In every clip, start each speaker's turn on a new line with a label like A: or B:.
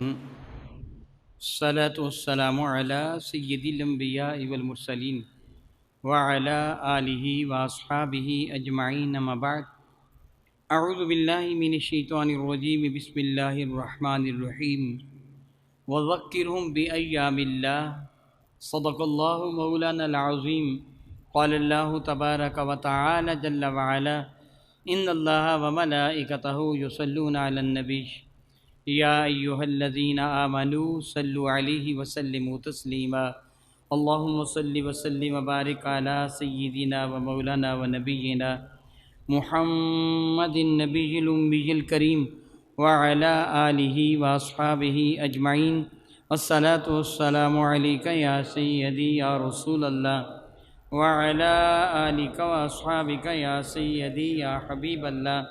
A: الصلاة والسلام على سید الانبیاء والمرسلین وعلى آلہ واصحابہ اجمعین اما بعد اعوذ باللہ من الشیطان الرجیم بسم اللہ الرحمن الرحیم وذکرہم بایام اللہ صدق اللہ مولانا العظیم قال اللہ تبارک وتعالی جل وعلا ان اللہ وملائکتہ یصلون علی النبی یا ایہا الذین آمنوا صلوا علیہ وسلموا تسلیما اللہم صل وسلم وبارک علی سیدنا و مولانا و نبینا محمد النبی الامی الکریم وعلی آلہ واصحابہ اجمعین الصلاة والسلام علیک یا سیدی یا رسول اللہ وعلی آلک واصحابک یا سیدی یا حبیب اللہ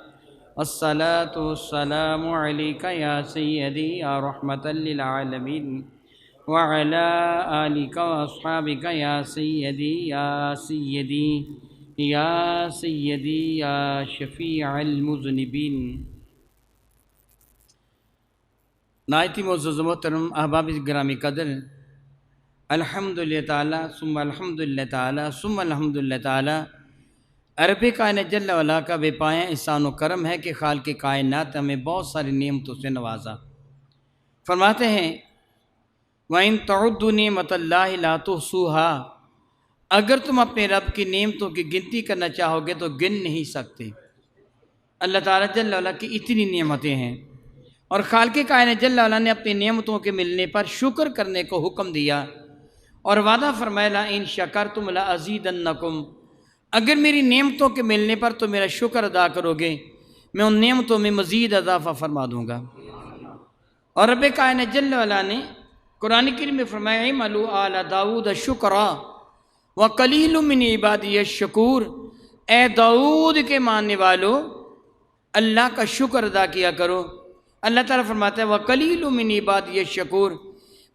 A: الصلاة والسلام علیک یا سیدی یا رحمتا للعالمین وعلی آلک واصحابک یا سیدی یا سیدی یا سیدی یا شفیع المذنبین۔ نہایت ہی معزز و محترم احباب گرامی قدر، الحمدللہ تعالی ثم الحمدللہ تعالی ثم الحمدللہ تعالی رب کائنات جل وعلا کا بے پایہ احسان و کرم ہے کہ خالق کائنات ہمیں بہت ساری نعمتوں سے نوازا۔ فرماتے ہیں وَإِن تَعُدُّوا نِعْمَةَ اللَّهِ لَا تُحْصُوهَا، اگر تم اپنے رب کی نعمتوں کی گنتی کرنا چاہو گے تو گن نہیں سکتے۔ اللہ تعالیٰ جل وعلا کی اتنی نعمتیں ہیں، اور خالق کائنات جل وعلا نے اپنی نعمتوں کے ملنے پر شکر کرنے کو حکم دیا، اور وعدہ فرمایا لَإِن شَكَرْتُمْ لَأَزِيدَنَّكُمْ، اگر میری نعمتوں کے ملنے پر تو میرا شکر ادا کرو گے میں ان نعمتوں میں مزید اضافہ فرما دوں گا۔ اور رب کائنات جل وعلا نے قرآن کریم میں فرمایا اعملوا آل داؤد شکرا وقلیل من عبادی الشکور، اے داؤد کے ماننے والو اللہ کا شکر ادا کیا کرو۔ اللہ تعالیٰ فرماتا ہے وقلیل من عبادی الشکور،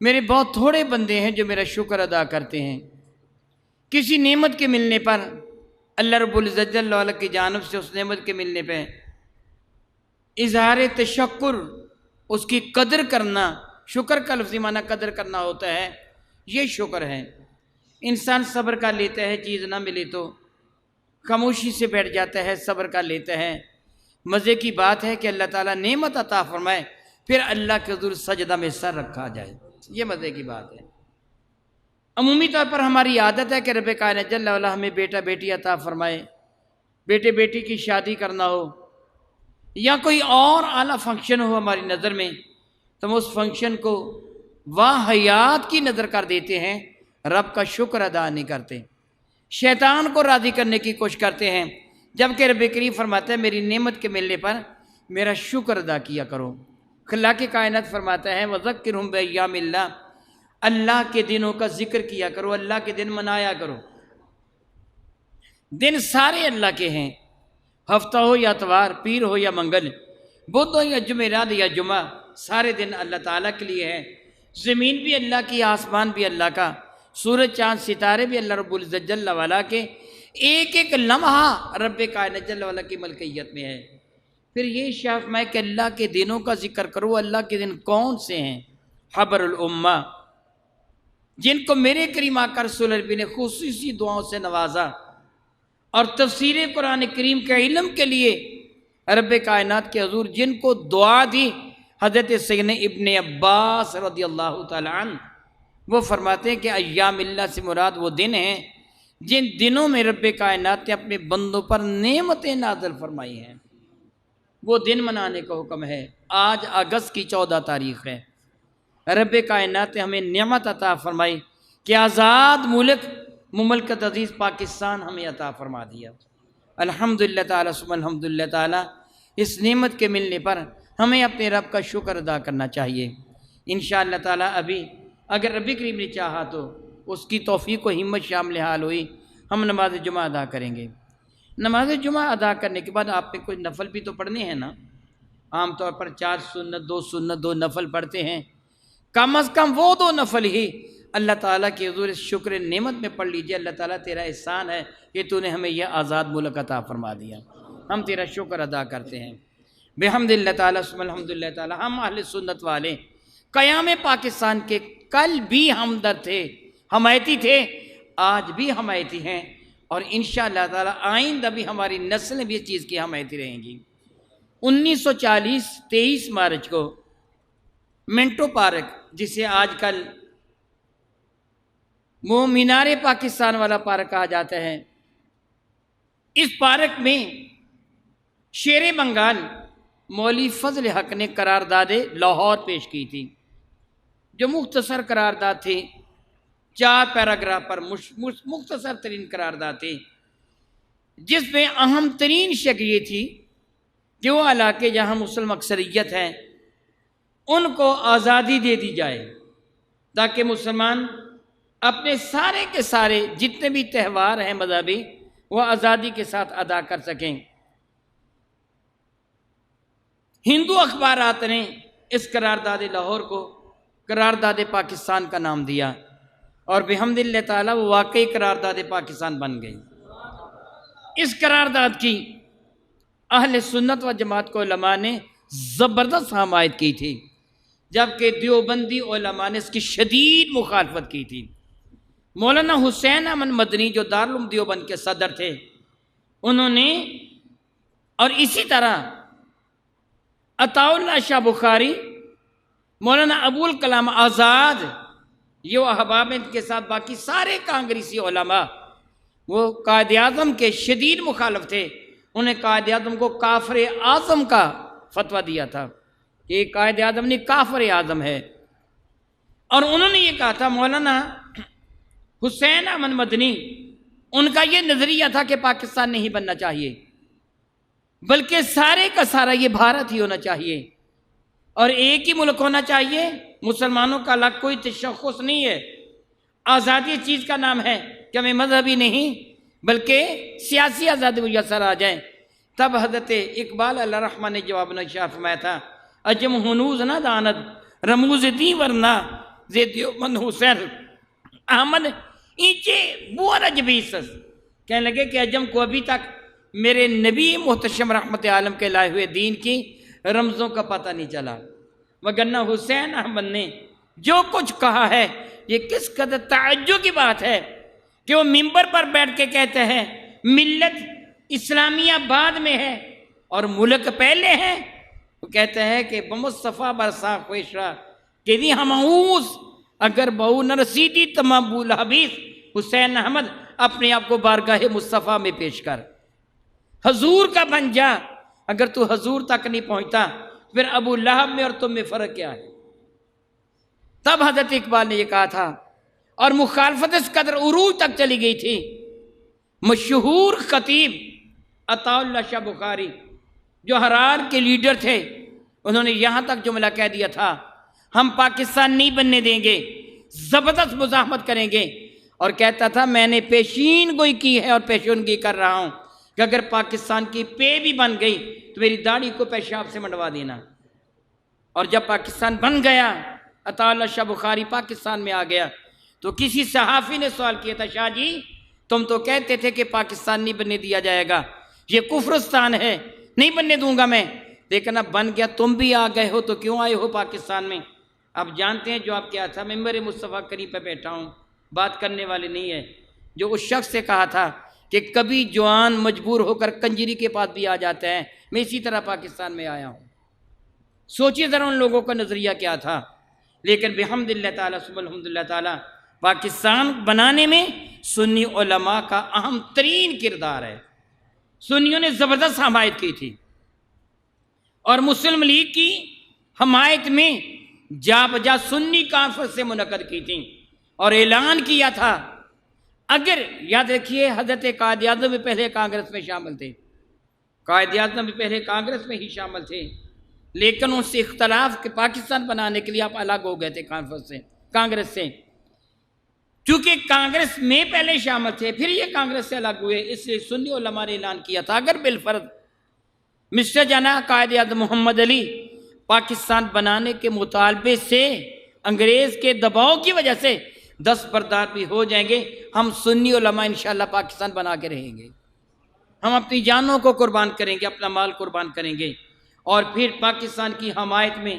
A: میرے بہت تھوڑے بندے ہیں جو میرا شکر ادا کرتے ہیں۔ کسی نعمت کے ملنے پر اللہ رب العزت جل وعلا کی جانب سے اس نعمت کے ملنے پہ اظہار تشکر، اس کی قدر کرنا، شکر کا لفظی معنی قدر کرنا ہوتا ہے، یہ شکر ہے۔ انسان صبر کر لیتا ہے، چیز نہ ملے تو خاموشی سے بیٹھ جاتا ہے، صبر کر لیتا ہے۔ مزے کی بات ہے کہ اللہ تعالیٰ نعمت عطا فرمائے پھر اللہ کے حضور سجدہ میں سر رکھا جائے، یہ مزے کی بات ہے۔ عمومی طور پر ہماری عادت ہے کہ رب کائنات جل وعلا ہمیں بیٹا بیٹی عطا فرمائے، بیٹے بیٹی کی شادی کرنا ہو یا کوئی اور اعلیٰ فنکشن ہو ہماری نظر میں تو ہم اس فنکشن کو واحیات کی نظر کر دیتے ہیں، رب کا شکر ادا نہیں کرتے، شیطان کو راضی کرنے کی کوشش کرتے ہیں، جبکہ رب کریم فرماتا ہے میری نعمت کے ملنے پر میرا شکر ادا کیا کرو۔ خالق کائنات فرماتا ہے وَذَكِّرْهُمْ بِأَيَّامِ اللَّهِ، اللہ کے دنوں کا ذکر کیا کرو، اللہ کے دن منایا کرو۔ دن سارے اللہ کے ہیں، ہفتہ ہو یا اتوار، پیر ہو یا منگل، بدھ ہو یا جمعرات یا جمعہ، سارے دن اللہ تعالیٰ کے لیے ہیں۔ زمین بھی اللہ کی، آسمان بھی اللہ کا، سورج چاند ستارے بھی اللہ رب العزت جل وعلا کے، ایک ایک لمحہ رب کائنات جل وعلا کی ملکیت میں ہے۔ پھر یہ شرف میں کہ اللہ کے دنوں کا ذکر کرو۔ اللہ کے دن کون سے ہیں؟ حبر الامہ، جن کو میرے کریم آقا رسول اللہ نے خصوصی دعاؤں سے نوازا، اور تفسیر قرآن کریم کے علم کے لیے رب کائنات کے حضور جن کو دعا دی، حضرت سیدنا ابن عباس رضی اللہ تعالی عنہ، وہ فرماتے ہیں کہ ایام اللہ سے مراد وہ دن ہیں جن دنوں میں رب کائنات نے اپنے بندوں پر نعمتیں نازل فرمائی ہیں، وہ دن منانے کا حکم ہے۔ آج اگست کی 14 تاریخ ہے، رب کائنات نے ہمیں نعمت عطا فرمائی کہ آزاد ملک مملکت عزیز پاکستان ہمیں عطا فرما دیا۔ الحمدللہ تعالی ثم الحمدللہ تعالی، اس نعمت کے ملنے پر ہمیں اپنے رب کا شکر ادا کرنا چاہیے۔ انشاءاللہ تعالی ابھی اگر رب کریم نے چاہا تو اس کی توفیق و ہمت شامل حال ہوئی ہم نماز جمعہ ادا کریں گے۔ نماز جمعہ ادا کرنے کے بعد آپ نے کوئی نفل بھی تو پڑھنے ہیں نا، عام طور پر 4 سنت 2 سنت 2 نفل پڑھتے ہیں، کم از کم وہ 2 نفل ہی اللہ تعالیٰ کے حضور شکر نعمت میں پڑھ لیجئے۔ اللہ تعالیٰ تیرا احسان ہے کہ تو نے ہمیں یہ آزاد ملک عطا فرما دیا، ہم تیرا شکر ادا کرتے ہیں۔ بحمد اللہ تعالیٰ ثم الحمد للہ تعالیٰ۔ ہم اہل سنت والے قیام پاکستان کے کل بھی ہمدرد تھے، حمایتی تھے، آج بھی حمایتی ہیں، اور انشاءاللہ تعالی آئندہ بھی ہماری نسلیں بھی اس چیز کی حمایتی رہیں گی۔ 1940 23 مارچ کو منٹو پارک، جسے آج کل وہ مینار پاکستان والا پارک کہا جاتا ہے، اس پارک میں شیر بنگال مولوی فضل حق نے قرارداد لاہور پیش کی تھی، جو مختصر قرارداد تھی، 4 پیراگراف پر مختصر ترین قرارداد تھی، جس میں اہم ترین شق یہ تھی کہ وہ علاقے جہاں مسلم اکثریت ہے ان کو آزادی دے دی جائے، تاکہ مسلمان اپنے سارے کے سارے جتنے بھی تہوار ہیں مذہبی وہ آزادی کے ساتھ ادا کر سکیں۔ ہندو اخبارات نے اس قرارداد لاہور کو قرارداد پاکستان کا نام دیا، اور بحمد اللہ تعالیٰ وہ واقعی قرارداد پاکستان بن گئی۔ اس قرارداد کی اہل سنت و جماعت کو علماء نے زبردست حمایت کی تھی، جبکہ دیوبندی علماء نے اس کی شدید مخالفت کی تھی۔ مولانا حسین احمد مدنی جو دارالعلوم دیوبند کے صدر تھے، انہوں نے، اور اسی طرح عطاء اللہ شاہ بخاری، مولانا ابوالکلام آزاد، یہ احباب کے ساتھ باقی سارے کانگریسی علماء وہ قائد اعظم کے شدید مخالف تھے۔ انہیں قائد اعظم کو کافر اعظم کا فتویٰ دیا تھا کہ یہ قائد اعظم نہیں، کافر اعظم ہے، اور انہوں نے یہ کہا تھا، مولانا حسین احمد مدنی، ان کا یہ نظریہ تھا کہ پاکستان نہیں بننا چاہیے، بلکہ سارے کا سارا یہ بھارت ہی ہونا چاہیے، اور ایک ہی ملک ہونا چاہیے، مسلمانوں کا الگ کوئی تشخص نہیں ہے۔ آزادی اس چیز کا نام ہے کہ ہمیں مذہبی نہیں بلکہ سیاسی آزادی میسر آ جائیں۔ تب حضرت اقبال علیہ الرحمہ نے جواب نشاہ فرمایا تھا، اجم ہنوز نہ داند رموز دی ورنہ زیدیو من حسین احمد اینچے بورج بیسس، کہنے لگے کہ عجم کو ابھی تک میرے نبی محتشم رحمت عالم کے لائے ہوئے دین کی رمزوں کا پتہ نہیں چلا، وگرنہ حسین احمد نے جو کچھ کہا ہے یہ کس قدر تعجب کی بات ہے کہ وہ منبر پر بیٹھ کے کہتے ہیں ملت اسلامیہ بعد میں ہے اور ملک پہلے ہے۔ وہ کہتے ہیں کہ بمصطفیٰ برسا خویشہ کہ دی ہمعوز اگر بہو نہ رسیدی تمام بول حبیث، حسین احمد اپنے آپ کو بارگاہ مصطفیٰ میں پیش کر، حضور کا بن جا، اگر تو حضور تک نہیں پہنچتا پھر ابو لہب میں اور تم میں فرق کیا ہے۔ تب حضرت اقبال نے یہ کہا تھا، اور مخالفت اس قدر عروج تک چلی گئی تھی، مشہور خطیب عطاء اللہ شاہ بخاری جو ہرار کے لیڈر تھے، انہوں نے یہاں تک جملہ کہہ دیا تھا، ہم پاکستان نہیں بننے دیں گے، زبردست مزاحمت کریں گے، اور کہتا تھا میں نے پیشین گوئی کی ہے اور پیشین گوئی کر رہا ہوں کہ اگر پاکستان کی پے بھی بن گئی تو میری داڑھی کو پیشاب سے منڈوا دینا۔ اور جب پاکستان بن گیا، عطاء اللہ شاہ بخاری پاکستان میں آ گیا، تو کسی صحافی نے سوال کیا تھا، شاہ جی تم تو کہتے تھے کہ پاکستان نہیں بننے دیا جائے گا، یہ کفرستان ہے، نہیں بننے دوں گا میں، لیکن اب بن گیا، تم بھی آ گئے ہو تو کیوں آئے ہو پاکستان میں؟ اب جانتے ہیں جو آپ کیا تھا، ممبر مصطفیٰ کریم پہ بیٹھا ہوں، بات کرنے والے نہیں ہے، جو اس شخص سے کہا تھا کہ کبھی جوان مجبور ہو کر کنجری کے پاس بھی آ جاتے ہیں، میں اسی طرح پاکستان میں آیا ہوں۔ سوچیے ذرا ان لوگوں کا نظریہ کیا تھا، لیکن بحمد اللہ تعالیٰ ثم الحمد اللہ تعالیٰ پاکستان بنانے میں سنی علماء کا اہم ترین کردار ہے۔ سنیوں نے زبردست حمایت کی تھی، اور مسلم لیگ کی حمایت میں جا بجا سنی کانفرنس سے منعقد کی تھیں، اور اعلان کیا تھا، اگر یاد رکھیے حضرت قائد اعظم بھی پہلے کانگریس میں شامل تھے، قائد اعظم بھی پہلے کانگریس میں ہی شامل تھے، لیکن ان سے اختلاف کہ پاکستان بنانے کے لیے آپ الگ ہو گئے تھے کانگریس سے، چونکہ کانگریس میں پہلے شامل تھے پھر یہ کانگریس سے الگ ہوئے، اس لیے سنی علماء نے اعلان کیا تھا اگر بالفرض مسٹر جناح قائد اعظم محمد علی پاکستان بنانے کے مطالبے سے انگریز کے دباؤ کی وجہ سے دستبردار بھی ہو جائیں گے، ہم سنی علماء انشاءاللہ پاکستان بنا کے رہیں گے، ہم اپنی جانوں کو قربان کریں گے، اپنا مال قربان کریں گے، اور پھر پاکستان کی حمایت میں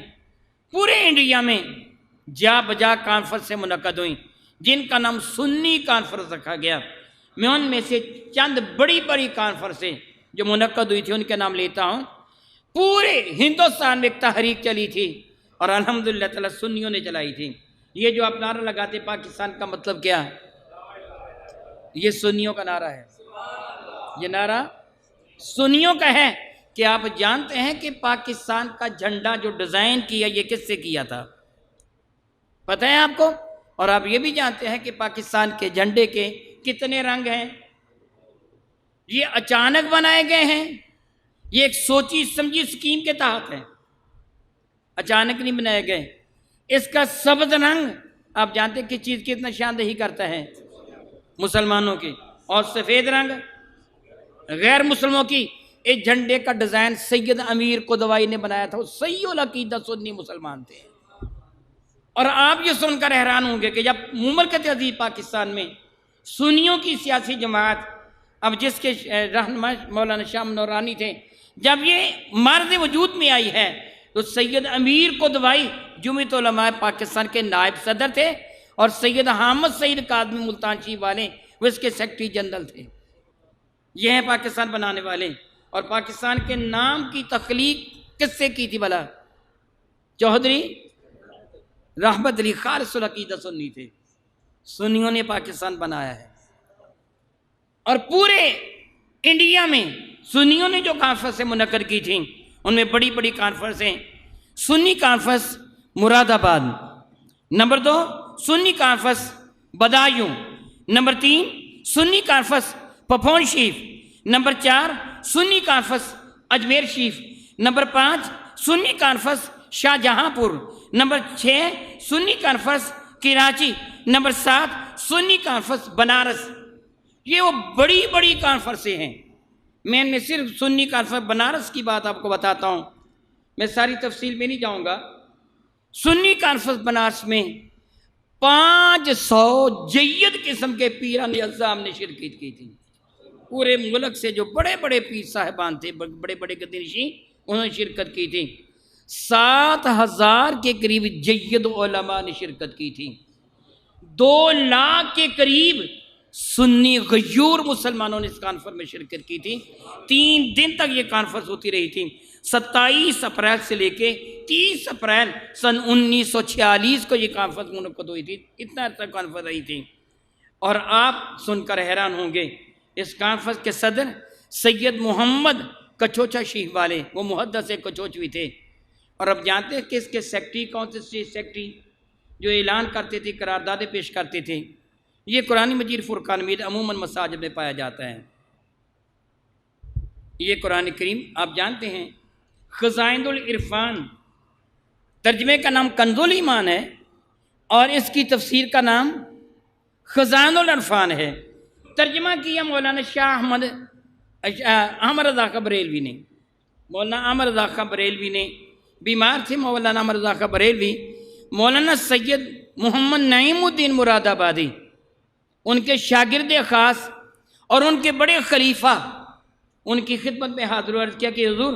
A: پورے انڈیا میں جا بجا کانفرنسیں منعقد ہوئیں جن کا نام سنی کانفرنس رکھا گیا۔ میں ان میں سے چند بڑی بڑی کانفرنسیں جو منعقد ہوئی تھی ان کے نام لیتا ہوں۔ پورے ہندوستان میں ایک تحریک چلی تھی اور الحمدللہ تعالیٰ سنیوں نے چلائی تھی۔ یہ جو آپ نعرہ لگاتے پاکستان کا مطلب کیا؟ یہ سنیوں کا نعرہ ہے، یہ نعرہ سنیوں کا ہے۔ کہ آپ جانتے ہیں کہ پاکستان کا جھنڈا جو ڈیزائن کیا یہ کس سے کیا تھا؟ پتہ ہے آپ کو؟ اور آپ یہ بھی جانتے ہیں کہ پاکستان کے جھنڈے کے کتنے رنگ ہیں؟ یہ اچانک بنائے گئے ہیں، یہ ایک سوچی سمجھی اسکیم کے تحت ہے، اچانک نہیں بنائے گئے۔ اس کا سبز رنگ آپ جانتے ہیں کہ چیز کی اتنا شاندہی کرتا ہے مسلمانوں کی، اور سفید رنگ غیر مسلموں کی۔ اس جھنڈے کا ڈیزائن سید امیر قدوائی نے بنایا تھا، وہ صحیح العقیدہ سنی مسلمان تھے۔ اور آپ یہ سن کر حیران ہوں گے کہ جب مملکت عزیز پاکستان میں سنیوں کی سیاسی جماعت، اب جس کے رہنما مولانا شاہ نورانی تھے، جب یہ مرض وجود میں آئی ہے تو سید امیر قدوائی جمعیت علماء پاکستان کے نائب صدر تھے اور سید حامد سعید کاظمی ملتان شریف والے وہ اس کے سیکرٹری جنرل تھے۔ یہ ہیں پاکستان بنانے والے۔ اور پاکستان کے نام کی تخلیق کس سے کی تھی بھلا؟ چودھری رحمت علی خالص العقیدہ سنی تھے۔ سنیوں نے پاکستان بنایا ہے۔ اور پورے انڈیا میں سنیوں نے جو کانفرنسیں منعقد کی تھیں ان میں بڑی بڑی کانفرنسیں: سنی کانفرنس مراد آباد، نمبر 2 سنی کانفرنس بدایوں، نمبر 3 سنی کانفرنس پپون شریف، نمبر 4 سنی کانفرنس اجمیر شریف، نمبر 5 سنی کانفرنس شاہ جہاں پور، نمبر 6 سنی کانفرنس کراچی، نمبر 7 سنی کانفرنس بنارس۔ یہ وہ بڑی بڑی کانفرنسیں ہیں۔ میں ان میں صرف سنی کانفرنس بنارس کی بات آپ کو بتاتا ہوں، میں ساری تفصیل میں نہیں جاؤں گا۔ سنی کانفرنس بنارس میں 500 جید قسم کے پیران اعظام نے شرکت کی تھی۔ پورے ملک سے جو بڑے بڑے پیر صاحبان تھے، بڑے بڑے گدنشین، انہوں نے شرکت کی تھی۔ 7,000 کے قریب جید علماء نے شرکت کی تھی۔ 2 لاکھ کے قریب سنی غیور مسلمانوں نے اس کانفرنس میں شرکت کی تھی۔ 3 دن تک یہ کانفرنس ہوتی رہی تھی۔ 27 اپریل سے لے کے 30 اپریل سن 1946 کو یہ کانفرنس منعقد ہوئی تھی۔ اتنا تک کانفرنس رہی تھی۔ اور آپ سن کر حیران ہوں گے، اس کانفرنس کے صدر سید محمد کچوچا شریف والے، وہ محدث کچوچوی تھے۔ اور اب جانتے ہیں کہ اس کے سیکرٹری کون سے سیکرٹری جو اعلان کرتے تھے، قراردادیں پیش کرتے تھے؟ یہ قرآن مجید فرقان حمید عموماً مساجد میں پایا جاتا ہے۔ یہ قرآن کریم آپ جانتے ہیں خزائن العرفان، ترجمے کا نام کنز الایمان ہے اور اس کی تفسیر کا نام خزائن العرفان ہے۔ ترجمہ کیا مولانا شاہ احمد رضا خان بریلوی نے۔ مولانا احمد رضا خان بریلوی نے، بیمار تھے مولانا احمد رضا خان بریلوی۔ مولانا سید محمد نعیم الدین مراد آبادی ان کے شاگرد خاص اور ان کے بڑے خلیفہ ان کی خدمت میں حاضر و عرض کیا کہ حضور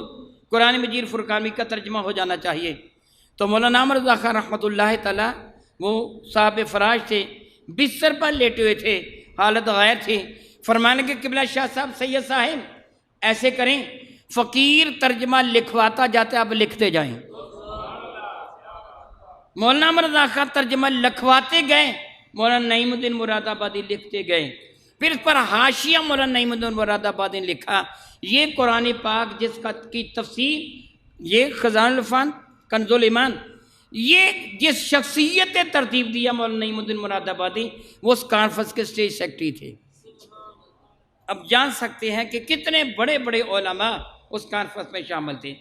A: قرآن مجید فرقان کا ترجمہ ہو جانا چاہیے۔ تو مولانا احمد رضا خان رحمۃ اللہ تعالیٰ وہ صاحب فراش تھے، بستر پر لیٹے ہوئے تھے، حالت غیر تھی۔ فرمانے کے قبلہ شاہ صاحب سید صاحب ایسے کریں، فقیر ترجمہ لکھواتا جاتا ہے، اب لکھتے جائیں۔ مولانا احمد رضا خان ترجمہ لکھواتے گئے، مولانا نعیم الدین مراد آبادی لکھتے گئے۔ پھر اس پر حاشیہ مولانا نعیم الدین مراد آبادی نے لکھا، یہ قرآن پاک جس کی تفسیر، یہ خزائن العرفان کنز الایمان، یہ جس شخصیت نے ترتیب دیا مولانا نعیم الدین مراد آبادی، وہ اس کانفرنس کے اسٹیج سیکرٹری تھے۔ اب جان سکتے ہیں کہ کتنے بڑے بڑے علماء اس کانفرنس میں شامل تھے۔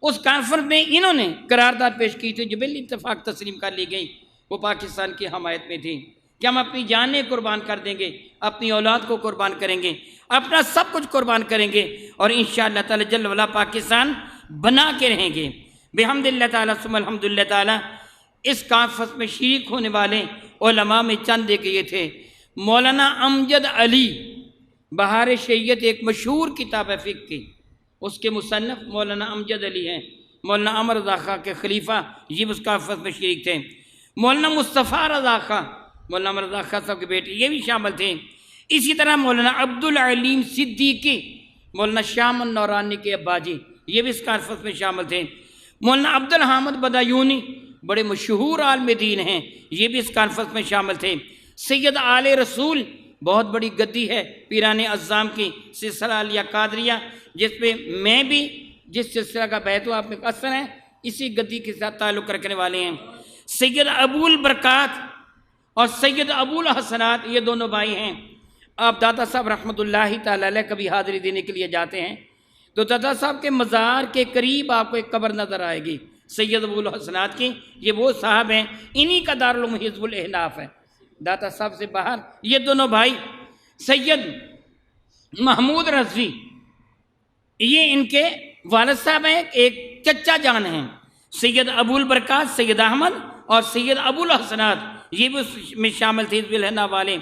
A: اس کانفرنس میں انہوں نے قرارداد پیش کی تھی جو بال اتفاق تسلیم کر لی گئی، وہ پاکستان کی حمایت میں تھی کہ ہم اپنی جانیں قربان کر دیں گے، اپنی اولاد کو قربان کریں گے، اپنا سب کچھ قربان کریں گے، اور انشاءاللہ تعالی جل وعلا پاکستان بنا کے رہیں گے بحمد اللہ تعالیٰ ثم الحمد للہ تعالیٰ۔ اس کانفرنس میں شریک ہونے والے علماء میں چند ایک یہ تھے: مولانا امجد علی، بہار شریعت ایک مشہور کتاب ہے فقہ کی، اس کے مصنف مولانا امجد علی ہیں۔ مولانا امر رضا خان کے خلیفہ یہ بھی اس کانفرنس میں شریک تھے، مولانا مصطفیٰ رضا خان مولانا امر رضا خان صاحب کے بیٹے یہ بھی شامل تھے، اسی طرح مولانا عبدالعلیم صدیقی مولانا شام النورانی کے ابا جی یہ بھی اس کانفرنس میں شامل تھے، مولانا عبدالحامد بدایونی بڑے مشہور عالم دین ہیں یہ بھی اس کانفرنس میں شامل تھے، سید آل رسول بہت بڑی گدی ہے پیران اعظام کی سلسلہ علیہ قادریہ جس پہ میں بھی جس سلسلہ کا بیت ہوں آپ میں اثر ہے اسی گدی کے ساتھ تعلق رکھنے والے ہیں، سید ابو البرکات اور سید ابو الحسنات یہ دونوں بھائی ہیں۔ آپ دادا صاحب رحمۃ اللہ تعالی علیہ کبھی حاضری دینے کے لیے جاتے ہیں تو دادا صاحب کے مزار کے قریب آپ کو ایک قبر نظر آئے گی سید ابو الحسنات کی، یہ وہ صاحب ہیں، انہی کا دارالعلوم حزب الاحناف ہے داتا صاحب سے باہر۔ یہ دونوں بھائی سید محمود رضوی یہ ان کے والد صاحب ہیں، ایک چچا جان ہیں، سید ابو البرکات سید احمد اور سید ابو الحسنات یہ بھی اس میں شامل تھے حزب الاحناف والے۔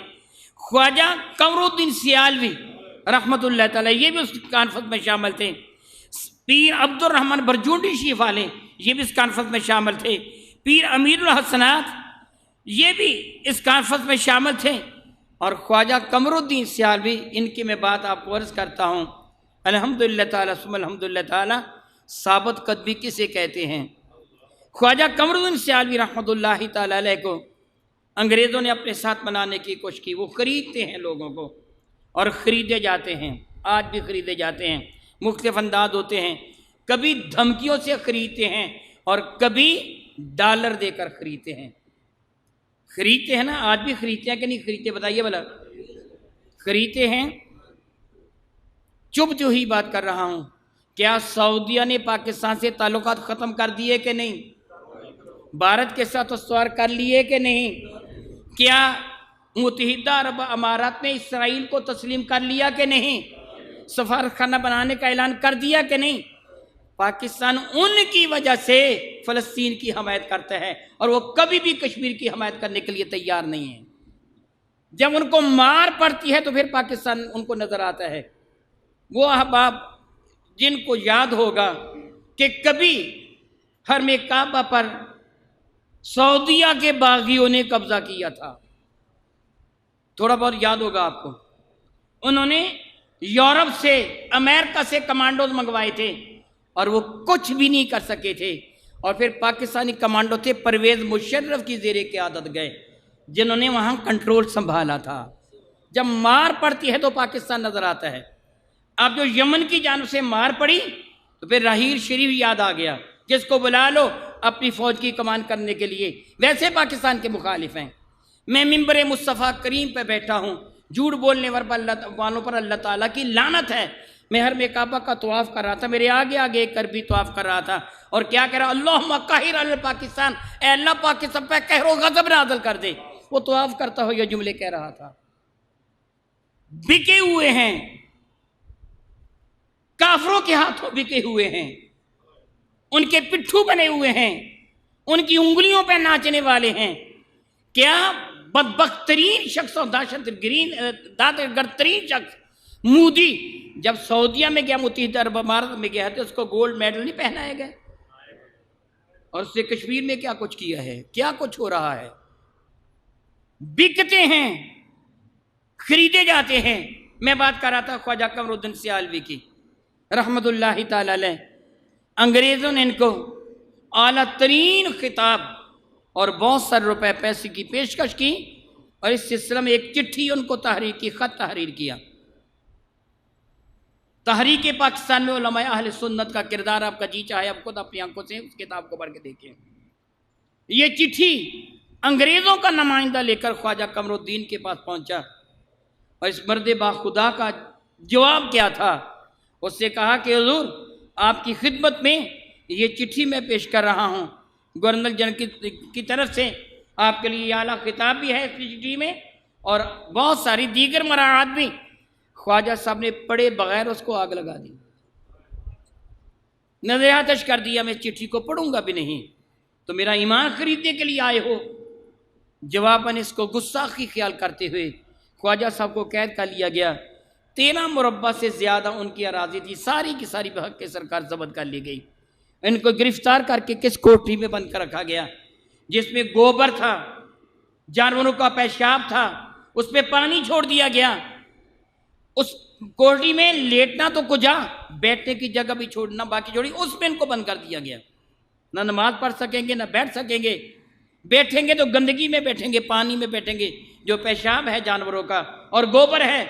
A: خواجہ قمر الدین سیالوی رحمۃ اللہ تعالی یہ بھی اس کانفرنس میں شامل تھے، پیر عبد الرحمن برجونڈی شیخ والے یہ بھی اس کانفرنس میں شامل تھے، پیر امیر الحسنات یہ بھی اس کانفرنس میں شامل تھے، اور خواجہ قمر الدین سیالوی ان کی میں بات آپ کو عرض کرتا ہوں۔ الحمدللہ تعالیٰ ثم الحمدللہ تعالیٰ ثابت قدمی کسے کہتے ہیں؟ خواجہ قمر الدین سیالوی رحمۃ اللہ تعالیٰ علیہ کو انگریزوں نے اپنے ساتھ منانے کی کوشش کی، وہ خریدتے ہیں لوگوں کو اور خریدے جاتے ہیں، آج بھی خریدے جاتے ہیں، مختلف انداز ہوتے ہیں، کبھی دھمکیوں سے خریدتے ہیں اور کبھی ڈالر دے کر خریدتے ہیں ہیں نا، آج بھی خریدتے ہیں کہ نہیں خریدتے بتائیے بھلا؟ خریدتے ہیں۔ چپ جو ہی بات کر رہا ہوں، کیا سعودیہ نے پاکستان سے تعلقات ختم کر دیے کہ نہیں؟ بھارت کے ساتھ استوار کر لیے کہ نہیں؟ کیا متحدہ عرب امارات نے اسرائیل کو تسلیم کر لیا کہ نہیں؟ سفارت خانہ بنانے کا اعلان کر دیا کہ نہیں؟ پاکستان ان کی وجہ سے فلسطین کی حمایت کرتا ہے اور وہ کبھی بھی کشمیر کی حمایت کرنے کے لیے تیار نہیں ہے۔ جب ان کو مار پڑتی ہے تو پھر پاکستان ان کو نظر آتا ہے۔ وہ احباب جن کو یاد ہوگا کہ کبھی حرم کعبہ پر سعودیہ کے باغیوں نے قبضہ کیا تھا، تھوڑا بہت یاد ہوگا آپ کو، انہوں نے یورپ سے امریکہ سے کمانڈوز منگوائے تھے اور وہ کچھ بھی نہیں کر سکے تھے، اور پھر پاکستانی کمانڈو تھے پرویز مشرف کی زیر قیادت گئے جنہوں نے وہاں کنٹرول سنبھالا تھا۔ جب مار پڑتی ہے تو پاکستان نظر آتا ہے۔ اب جو یمن کی جانب سے مار پڑی تو پھر راہیل شریف یاد آ گیا، جس کو بلا لو اپنی فوج کی کمان کرنے کے لیے، ویسے پاکستان کے مخالف ہیں۔ میں ممبر مصطفیٰ کریم پہ بیٹھا ہوں، جھوٹ بولنے والوں پر اللہ تعالیٰ کی لعنت ہے۔ میں حرم کعبہ کا طواف کر رہا تھا، میرے آگے آگے ایک عربی طواف کر رہا تھا اور کیا کہہ رہا، اللہم قاہر علی پاکستان، اے اللہ پاکستان پہ قہر و غضب نازل کر دے۔ وہ طواف کرتا ہو یہ جملے کہہ رہا تھا۔ بکے ہوئے ہیں، کافروں کے ہاتھوں بکے ہوئے ہیں، ان کے پٹھو بنے ہوئے ہیں، ان کی انگلیوں پہ ناچنے والے ہیں۔ کیا بدبخت ترین شخص اور دہشت گرد ترین شخص مودی جب سعودیہ میں گیا، متحدہ عرب امارات میں گیا تو اس کو گولڈ میڈل نہیں پہنائے گئے؟ اور اس سے کشمیر میں کیا کچھ کیا ہے، کیا کچھ ہو رہا ہے؟ بکتے ہیں، خریدے جاتے ہیں۔ میں بات کر رہا تھا خواجہ قمر الدین سیالوی کی رحمت اللہ تعالی علیہ۔ انگریزوں نے ان کو اعلیٰ ترین خطاب اور بہت سارے روپے پیسے کی پیشکش کی، اور اس سلسلے میں ایک چٹھی ان کو تحریر کی، خط تحریر کیا۔ تحریک پاکستان میں علماء اہل سنت کا کردار آپ کا جی چاہے آپ خود اپنی آنکھوں سے اس کتاب کو پڑھ کے دیکھیں۔ یہ چٹھی انگریزوں کا نمائندہ لے کر خواجہ قمر الدین کے پاس پہنچا، اور اس مرد با خدا کا جواب کیا تھا؟ اس سے کہا کہ حضور آپ کی خدمت میں یہ چٹھی میں پیش کر رہا ہوں، گورنر جنرل کی طرف سے آپ کے لیے اعلیٰ خطاب بھی ہے اس چٹھی میں، اور بہت ساری دیگر مراعات بھی۔ خواجہ صاحب نے پڑھے بغیر اس کو آگ لگا دی، نظر آتش کر دیا، میں چٹھی کو پڑھوں گا بھی نہیں، تو میرا ایمان خریدنے کے لیے آئے ہو؟ جواباً اس کو گستاخی خیال کرتے ہوئے خواجہ صاحب کو قید کر لیا گیا۔ 13 مربع سے زیادہ ان کی اراضی تھی، ساری کی ساری بحق کے سرکار ضبط کر لی گئی۔ ان کو گرفتار کر کے کس کوٹری میں بند کر رکھا گیا جس میں گوبر تھا، جانوروں کا پیشاب تھا، اس پہ پانی چھوڑ دیا گیا. اس کوٹری میں لیٹنا تو کجا، بیٹھنے کی جگہ بھی چھوڑنا باقی چھوڑی، اس میں ان کو بند کر دیا گیا. نہ نماز پڑھ سکیں گے، نہ بیٹھ سکیں گے. بیٹھیں گے تو گندگی میں بیٹھیں گے، پانی میں بیٹھیں گے جو پیشاب ہے جانوروں کا اور گوبر ہے.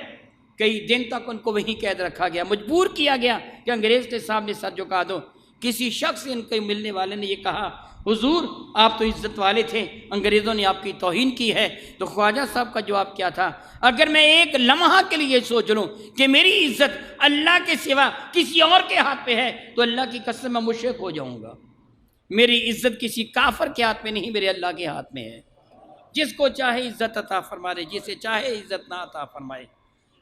A: کئی دن تک ان کو وہیں قید رکھا گیا، مجبور کیا گیا کہ انگریز کے سامنے سر جھکا دو. کسی شخص سے ان کے ملنے والے نے یہ کہا، حضور آپ تو عزت والے تھے، انگریزوں نے آپ کی توہین کی ہے. تو خواجہ صاحب کا جواب کیا تھا، اگر میں ایک لمحہ کے لیے سوچ لوں کہ میری عزت اللہ کے سوا کسی اور کے ہاتھ پہ ہے تو اللہ کی قسم میں مشرک ہو جاؤں گا. میری عزت کسی کافر کے ہاتھ میں نہیں، میرے اللہ کے ہاتھ میں ہے. جس کو چاہے عزت عطا فرمائے، جسے چاہے عزت نہ عطا فرمائے.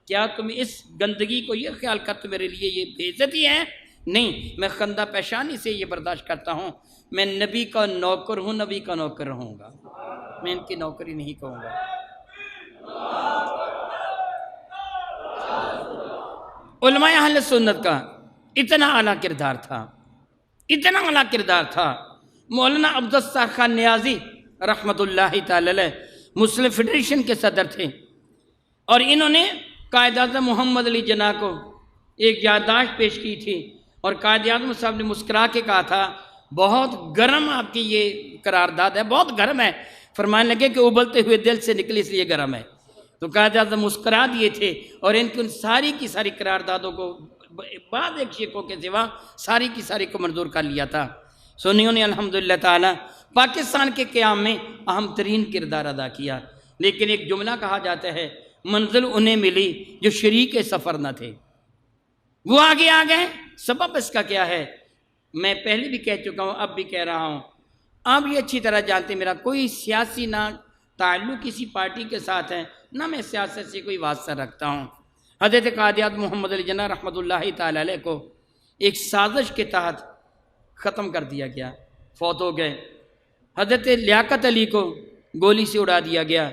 A: کیا تم اس گندگی کو یہ خیال کرتے میرے لیے یہ بے عزتی ہے؟ نہیں، میں خندہ پیشانی سے یہ برداشت کرتا ہوں. میں نبی کا نوکر ہوں، نبی کا نوکر رہوں گا، میں ان کی نوکری نہیں کہوں گا. علماء اہل سنت کا اتنا اعلیٰ کردار تھا، اتنا اعلیٰ کردار تھا. مولانا عبدالستار خان نیازی رحمۃ اللہ تعالی علیہ مسلم فیڈریشن کے صدر تھے، اور انہوں نے قائد اعظم محمد علی جناح کو ایک یادداشت پیش کی تھی، اور قائد اعظم صاحب نے مسکرا کے کہا تھا، بہت گرم آپ کی یہ قرارداد ہے، بہت گرم ہے. فرمانے لگے کہ ابلتے ہوئے دل سے نکلی اس لیے گرم ہے. تو قائد اعظم مسکرا دیے تھے اور ان کی ساری کی ساری قراردادوں کو بعد ایک شیخوں کے سوا ساری کی ساری کو منظور کر لیا تھا. سنیوں نے الحمدللہ تعالی پاکستان کے قیام میں اہم ترین کردار ادا کیا. لیکن ایک جملہ کہا جاتا ہے، منزل انہیں ملی جو شریک سفر نہ تھے، وہ آگے آ گئے. سبب اس کا کیا ہے؟ میں پہلے بھی کہہ چکا ہوں، اب بھی کہہ رہا ہوں. آپ یہ اچھی طرح جانتے ہیں میرا کوئی سیاسی نہ تعلق کسی پارٹی کے ساتھ ہے، نہ میں سیاست سے کوئی واسطہ رکھتا ہوں. حضرت قائد اعظم محمد علی جناح رحمۃ اللہ تعالی علیہ کو ایک سازش کے تحت ختم کر دیا گیا، فوت ہو گئے. حضرت لیاقت علی کو گولی سے اڑا دیا گیا.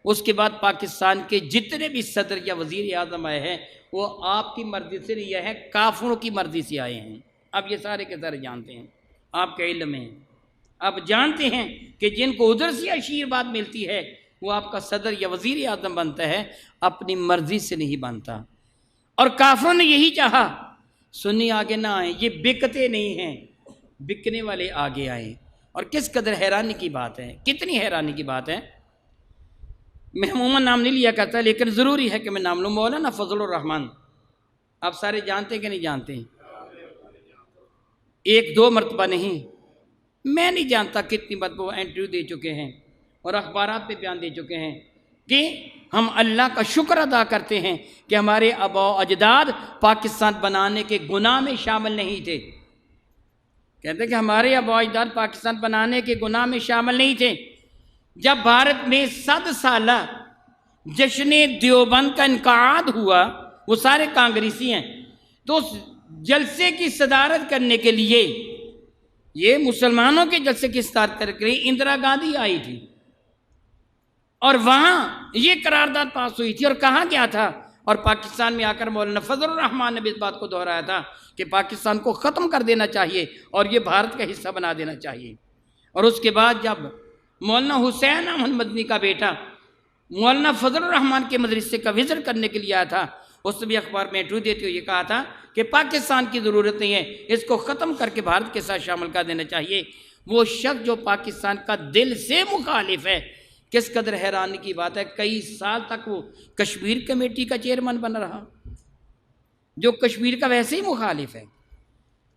A: اس کے بعد پاکستان کے جتنے بھی صدر یا وزیر اعظم آئے ہیں وہ آپ کی مرضی سے نہیں آئے ہیں، کافروں کی مرضی سے آئے ہیں. اب یہ سارے کے سارے جانتے ہیں، آپ کے علم میں اب جانتے ہیں کہ جن کو ادھر سے آشیرواد ملتی ہے وہ آپ کا صدر یا وزیر اعظم بنتا ہے، اپنی مرضی سے نہیں بنتا. اور کافروں نے یہی چاہا سنی آگے نہ آئیں، یہ بکتے نہیں ہیں، بکنے والے آگے آئیں. اور کس قدر حیرانی کی بات ہے، کتنی حیرانی کی بات ہے. میں عموماً نام نہیں لیا کرتا لیکن ضروری ہے کہ میں نام لوں. مولانا فضل الرحمان آپ سارے جانتے ہیں کہ نہیں جانتے ہیں؟ ایک دو مرتبہ نہیں، میں نہیں جانتا کتنی مرتبہ انٹرویو دے چکے ہیں اور اخبارات پہ بیان دے چکے ہیں کہ ہم اللہ کا شکر ادا کرتے ہیں کہ ہمارے آباء و اجداد پاکستان بنانے کے گناہ میں شامل نہیں تھے. کہتے ہیں کہ ہمارے آباء و اجداد پاکستان بنانے کے گناہ میں شامل نہیں تھے. جب بھارت میں 100 سالہ جشن دیوبند کا انعقاد ہوا، وہ سارے کانگریسی ہیں، تو اس جلسے کی صدارت کرنے کے لیے، یہ مسلمانوں کے جلسے کی صدارت کرنے کے لیے اندرا گاندھی آئی تھی، اور وہاں یہ قرارداد پاس ہوئی تھی. اور کہا گیا تھا، اور پاکستان میں آ کر مولانا فضل الرحمان نے بھی اس بات کو دہرایا تھا کہ پاکستان کو ختم کر دینا چاہیے اور یہ بھارت کا حصہ بنا دینا چاہیے. اور اس کے بعد جب مولانا حسین احمد مدنی کا بیٹا مولانا فضل الرحمان کے مدرسے کا وزٹ کرنے کے لیے آیا تھا، اس نے بھی اخبار میں انٹرویو دیتے ہوئے یہ کہا تھا کہ پاکستان کی ضرورت نہیں ہے، اس کو ختم کر کے بھارت کے ساتھ شامل کر دینا چاہیے. وہ شخص جو پاکستان کا دل سے مخالف ہے، کس قدر حیرانی کی بات ہے، کئی سال تک وہ کشمیر کمیٹی کا چیئرمین بنا رہا، جو کشمیر کا ویسے ہی مخالف ہے،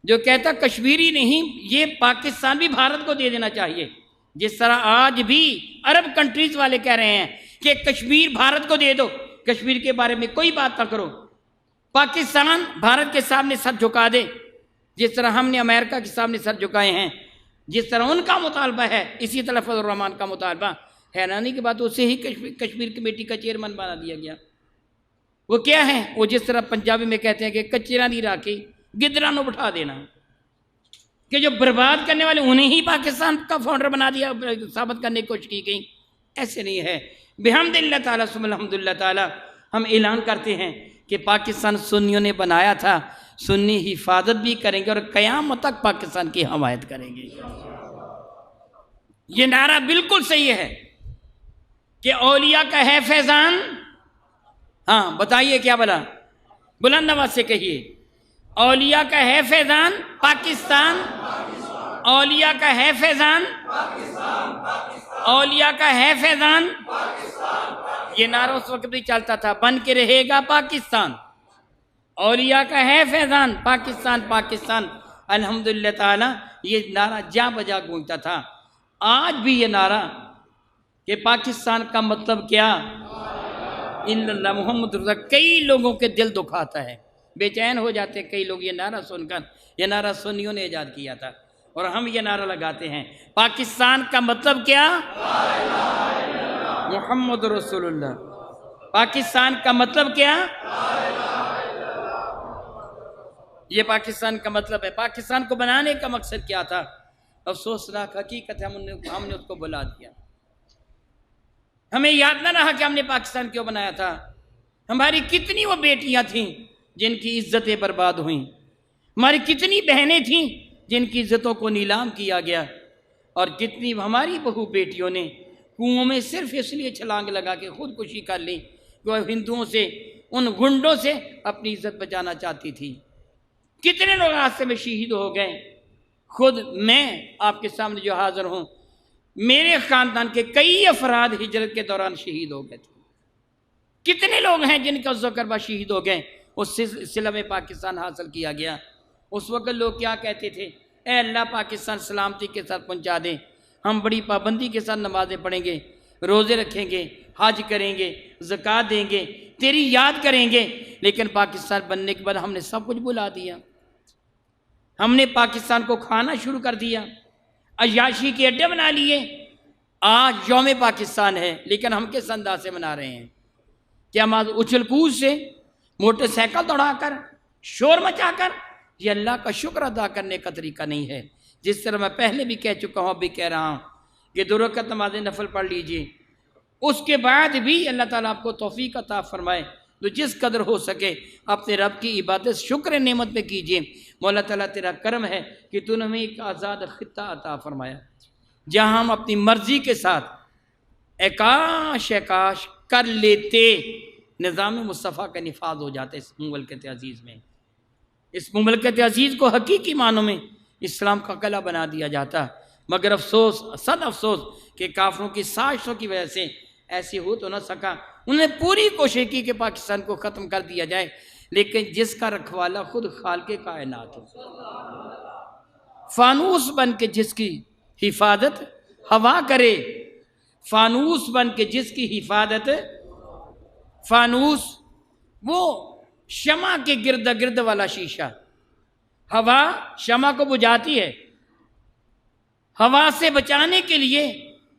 A: جو کہتا کشمیری نہیں، یہ پاکستان بھی بھارت کو دے دینا چاہیے. جس طرح آج بھی عرب کنٹریز والے کہہ رہے ہیں کہ کشمیر بھارت کو دے دو، کشمیر کے بارے میں کوئی بات نہ کرو، پاکستان بھارت کے سامنے سر جھکا دے، جس طرح ہم نے امریکہ کے سامنے سر جھکائے ہیں، جس طرح ان کا مطالبہ ہے اسی طرح فضل الرحمان کا مطالبہ. حیرانی کی بات، اسے ہی کشمیر کمیٹی کا چیئرمین بنا دیا گیا. وہ کیا ہے؟ وہ جس طرح پنجابی میں کہتے ہیں کہ کچرا نہیں راکھی گدرا نو بٹھا دینا، کہ جو برباد کرنے والے انہیں ہی پاکستان کا فاؤنڈر بنا دیا، ثابت کرنے کی کوشش کی گئی. ایسے نہیں ہے. بحمد اللہ تعالیٰ ثم الحمد للہ تعالیٰ ہم اعلان کرتے ہیں کہ پاکستان سنیوں نے بنایا تھا، سنی حفاظت بھی کریں گے اور قیامت تک پاکستان کی حمایت کریں گے۔ یہ نعرہ بالکل صحیح ہے کہ اولیاء کا ہے فیضان۔ ہاں بتائیے کیا بلا، بلند آواز سے کہیے، اولیاء کا ہے فیضان پاکستان، اولیاء کا ہے فیضان، اولیاء کا ہے فیضان۔ یہ نعرہ اس وقت بھی چلتا تھا، بن کے رہے گا پاکستان، اولیاء کا ہے فیضان پاکستان پاکستان۔ الحمدللہ تعالی یہ نعرہ جا بجا گونجتا تھا۔ آج بھی یہ نعرہ کہ پاکستان کا مطلب کیا، الا اللہ محمد رسول اللہ، کئی لوگوں کے دل دکھاتا ہے، بے چین ہو جاتے کئی لوگ یہ نعرہ سن کر۔ یہ نعرہ سنیوں نے ایجاد کیا تھا اور ہم یہ نعرہ لگاتے ہیں، پاکستان کا مطلب کیا، محمد رسول اللہ۔ پاکستان کا مطلب کیا، یہ پاکستان کا مطلب ہے۔ پاکستان کو بنانے کا مقصد کیا تھا، افسوسناک حقیقت ہے ہم نے اس کو بلا دیا۔ ہمیں یاد نہ رہا کہ ہم نے پاکستان کیوں بنایا تھا۔ ہماری کتنی وہ بیٹیاں تھیں جن کی عزتیں برباد ہوئیں، ہماری کتنی بہنیں تھیں جن کی عزتوں کو نیلام کیا گیا، اور کتنی ہماری بہو بیٹیوں نے کنووں میں صرف اس لیے چھلانگ لگا کے خودکشی کر لی کہ وہ ہندوؤں سے، ان گنڈوں سے اپنی عزت بچانا چاہتی تھی۔ کتنے لوگ راستے میں شہید ہو گئے۔ خود میں آپ کے سامنے جو حاضر ہوں، میرے خاندان کے کئی افراد ہجرت کے دوران شہید ہو گئے تھے۔ کتنے لوگ ہیں جن کا ذکر شہید ہو گئے، اس سلسلے میں پاکستان حاصل کیا گیا۔ اس وقت لوگ کیا کہتے تھے، اے اللہ پاکستان سلامتی کے ساتھ پہنچا دے، ہم بڑی پابندی کے ساتھ نمازیں پڑھیں گے، روزے رکھیں گے، حج کریں گے، زکوٰۃ دیں گے، تیری یاد کریں گے۔ لیکن پاکستان بننے کے بعد ہم نے سب کچھ بھلا دیا۔ ہم نے پاکستان کو کھانا شروع کر دیا، عیاشی کے اڈے بنا لیے۔ آج یوم پاکستان ہے، لیکن ہم کس انداز سے منا رہے ہیں؟ کیا ہم اچھل کود سے، موٹر سائیکل دوڑا کر، شور مچا کر؟ یہ اللہ کا شکر ادا کرنے کا طریقہ نہیں ہے۔ جس طرح میں پہلے بھی کہہ چکا ہوں، اب بھی کہہ رہا ہوں کہ 2 رکعت نماز نفل پڑھ لیجئے، اس کے بعد بھی اللہ تعالیٰ آپ کو توفیق عطا فرمائے تو جس قدر ہو سکے اپنے رب کی عبادت شکر نعمت پہ کیجئے۔ مولا تعالیٰ تیرا کرم ہے کہ تو نے ہمیں ایک آزاد خطہ عطا فرمایا جہاں ہم اپنی مرضی کے ساتھ کاش کر لیتے، نظام مصطفیٰ کا نفاذ ہو جاتا اس مملکت عزیز میں، اس مملکت عزیز کو حقیقی معنوں میں اسلام کا قلعہ بنا دیا جاتا۔ مگر افسوس، صد افسوس کہ کافروں کی سازشوں کی وجہ سے ایسی ہو تو نہ سکا۔ انہوں نے پوری کوشش کی کہ پاکستان کو ختم کر دیا جائے، لیکن جس کا رکھوالہ خود خالق کائنات ہو، فانوس بن کے جس کی حفاظت ہوا کرے، فانوس بن کے جس کی حفاظت، فانوس وہ شمع کے گرد گرد والا شیشہ، ہوا شمع کو بجھاتی ہے، ہوا سے بچانے کے لیے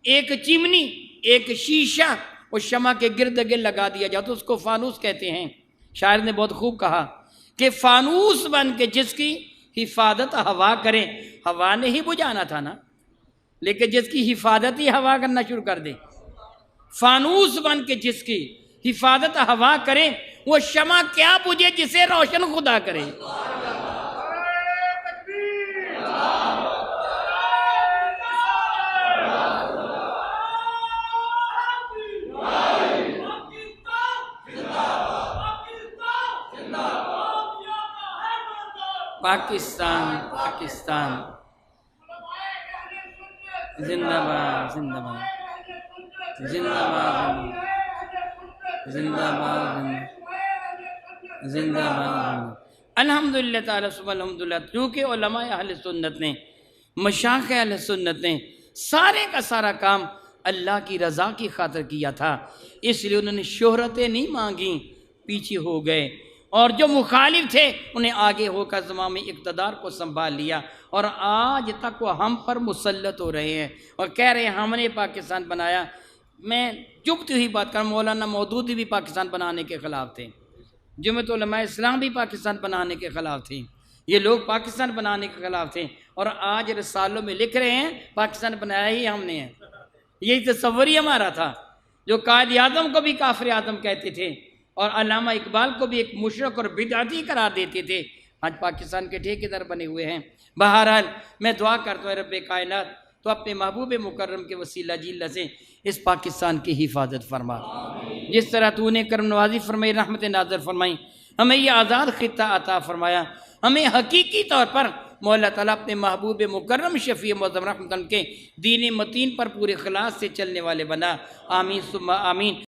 A: ایک چمنی، ایک شیشہ اس شمع کے گرد گرد لگا دیا جاتا، اس کو فانوس کہتے ہیں۔ شاعر نے بہت خوب کہا کہ فانوس بن کے جس کی حفاظت ہوا کرے، ہوا نے ہی بجھانا تھا نا، لیکن جس کی حفاظت ہی ہوا کرنا شروع کر دے، فانوس بن کے جس کی حفاظت ہوا کرے، وہ شمع کیا بجھے جسے روشن خدا کرے۔ پاکستان پاکستان زندہ باد زندہ باد زندہ باد زندہ باد زندہ باد۔ الحمدللہ تعالیٰ ثم الحمدللہ، کیونکہ علماء اہل سنت نے، مشائخ اہل سنت نے سارے کا سارا کام اللہ کی رضا کی خاطر کیا تھا، اس لیے انہوں نے شہرتیں نہیں مانگیں، پیچھے ہو گئے، اور جو مخالف تھے انہیں آگے ہو کر زمام اقتدار کو سنبھال لیا، اور آج تک وہ ہم پر مسلط ہو رہے ہیں اور کہہ رہے ہیں ہم نے پاکستان بنایا۔ میں چپتی ہوئی بات کروں، مولانا مودودی بھی پاکستان بنانے کے خلاف تھے، جمعیت علماء اسلام بھی پاکستان بنانے کے خلاف تھے، یہ لوگ پاکستان بنانے کے خلاف تھے، اور آج رسالوں میں لکھ رہے ہیں پاکستان بنایا ہی ہم نے ہے۔ یہی تصور ہی ہمارا تھا، جو قائد اعظم کو بھی کافر اعظم کہتے تھے اور علامہ اقبال کو بھی ایک مشرک اور بدعتی قرار دیتے تھے، آج پاکستان کے ٹھیکیدار بنے ہوئے ہیں۔ بہرحال میں دعا کرتا ہوں رب کائنات تو اپنے محبوب مکرم کے وسیلہ جلہ سے اس پاکستان کی حفاظت فرما، جس طرح تو نے کرم نوازی فرمائی، رحمت نازل فرمائی، ہمیں یہ آزاد خطہ عطا فرمایا، ہمیں حقیقی طور پر مولا تعالیٰ اپنے محبوب مکرم شفیع معظم رحمت کے دین متین پر پورے اخلاص سے چلنے والے بنا۔ آمین ثم آمین۔